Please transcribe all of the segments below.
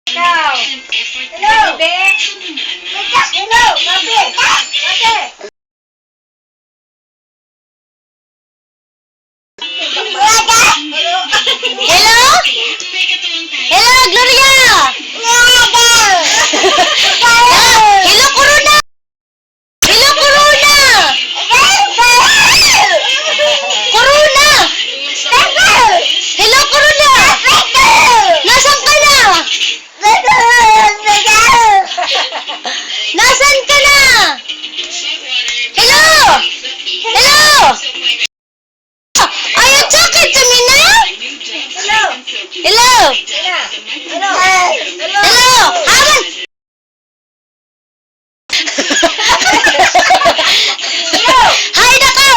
Ikaw. Hello. Bebe. Hello. Mabe. Mabe. Hello? Hello, Gloria! Hello, Corona! Hello, Corona! Corona! Hello, Corona! Nasaan ka na? Nasaan ka na? Hello? Hello? Are you talking to me now? Hello. Hello? Hello. Hello. Hello? Haman? Hi na ka!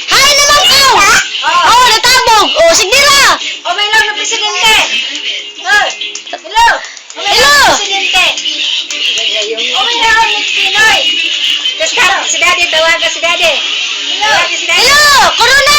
Hi naman ka! Oh, natabog! Oh, sige na! O may lang na presidente. Hoy. Hello. Hello? Presidente. O may lang ni Pinoy. Si Daddy, tawagan si Daddy. Hello. Si Daddy. Hello! Corona!